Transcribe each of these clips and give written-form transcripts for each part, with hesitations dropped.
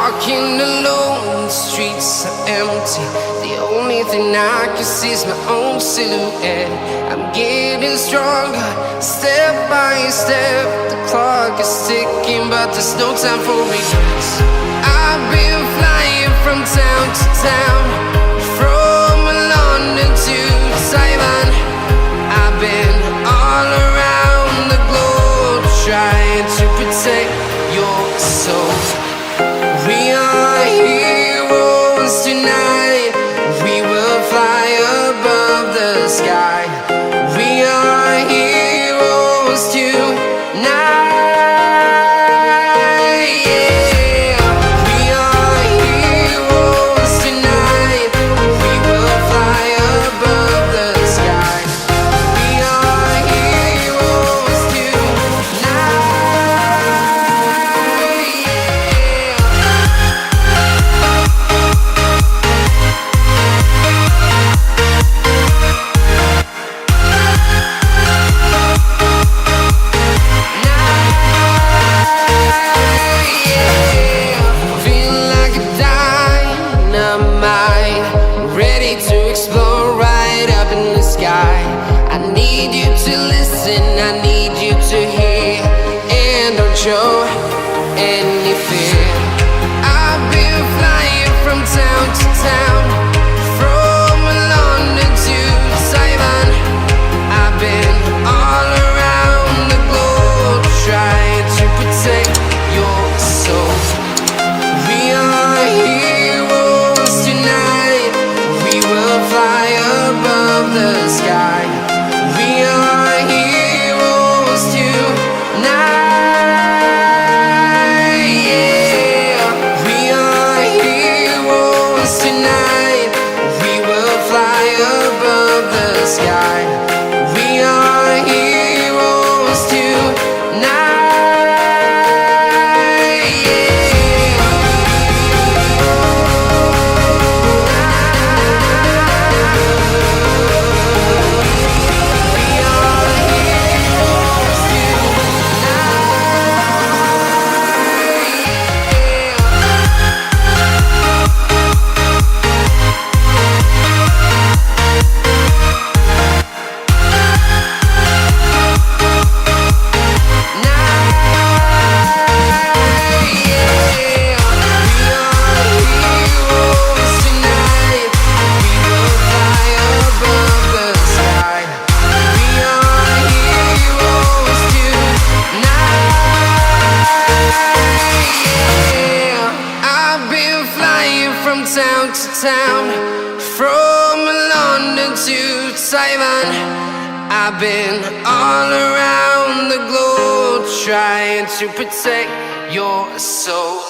walking alone, the streets are empty. The only thing I can see is my own silhouette. I'm getting stronger, step by step. The clock is ticking, but there's no time for regrets. I've been flying from town to town, from London to Taiwan. I've been all around the globe, trying to protect your soul. We are heroes tonight. We will fly above the sky. We are heroes tonight. Yeah. We are heroes tonight. We will fly above the sky. We are heroes tonight. I need you to listen, I need you to hear, and don't show any fear. I've been flying from town to town, from London to Taiwan. I've been all around the globe, trying to protect your soul. We are heroes tonight. We will fly above the sky. We are heroes tonight. Yeah. We are heroes tonight. We will fly above the sky. We are heroes tonight. Town to town, from London to Taiwan. I've been all around the globe, trying to protect your soul.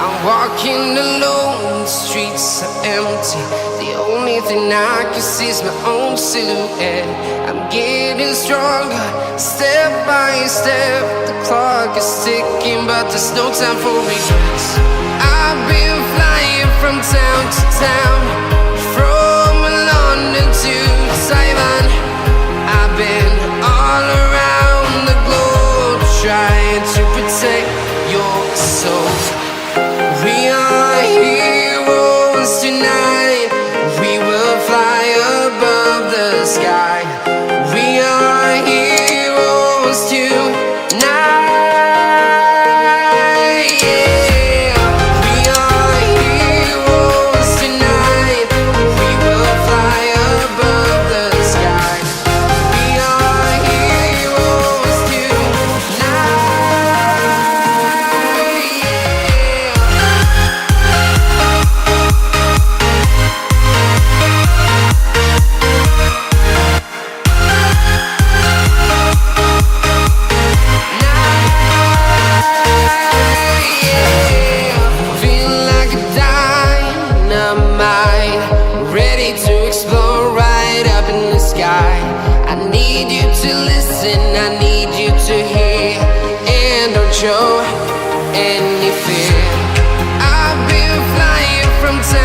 I'm walking alone, the streets are empty. The only thing I can see is my own silhouette. I'm getting stronger, step by step. The clock is ticking, but there's no time for regrets. I've been flying from town to town, from London to Taiwan. I've been all around the globe, trying to protect your soul. We are heroes tonight. We will fly above the sky. We are heroes tonight. Yeah. We are heroes tonight. We will fly above the sky. We are heroes tonight. I need you to listen, I need you to hear, and don't show any fear. I've been flying from town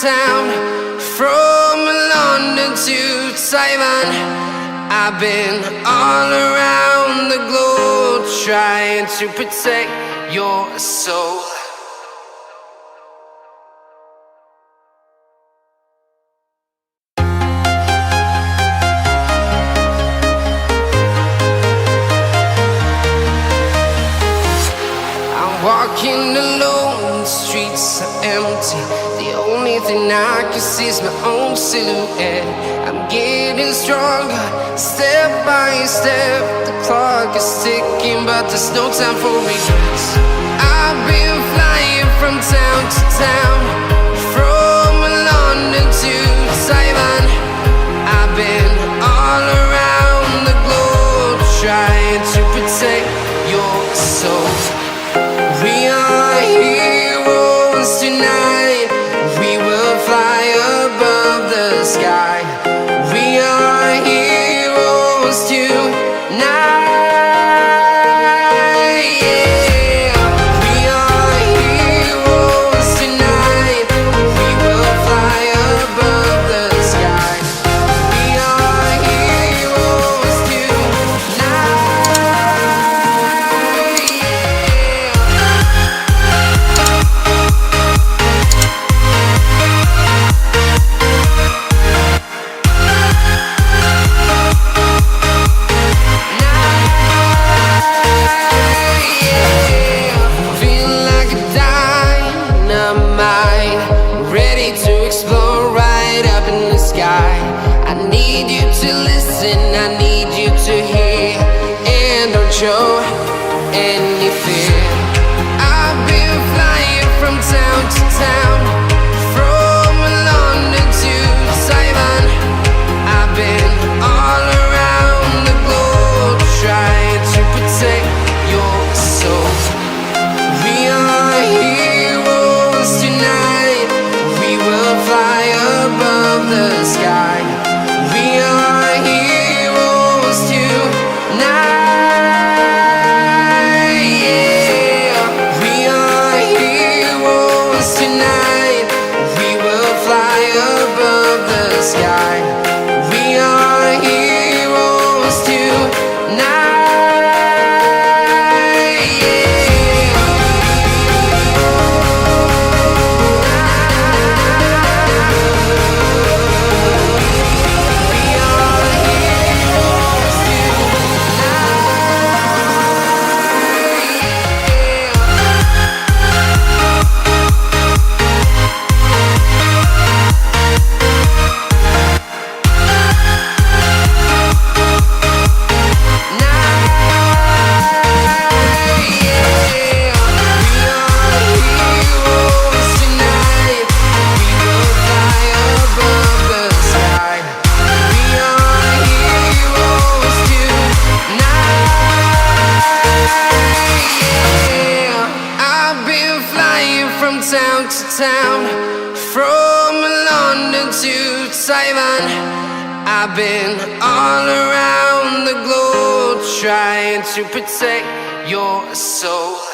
town, from London to Taiwan. I've been all around the globe trying to protect your soul. Walking alone, the streets are empty. The only thing I can see is my own silhouette. I'm getting stronger, step by step. The clock is ticking, but there's no time for regrets. I've been flying from town to town, from London to Taiwan. I've been all around the globe trying to protect your soul. We are heroes tonight. We will fly above the sky. We are heroes tonight. Yeah. We are heroes tonight. We will fly above the sky. We are heroes tonight. Show any fear. I've been flying from town to town, from London to Taiwan. I've been all around the globe trying to protect your soul. We are heroes tonight. We will fly above the sky. We are heroes tonight. Town to town, from London to Taiwan. I've been all around the globe trying to protect your soul.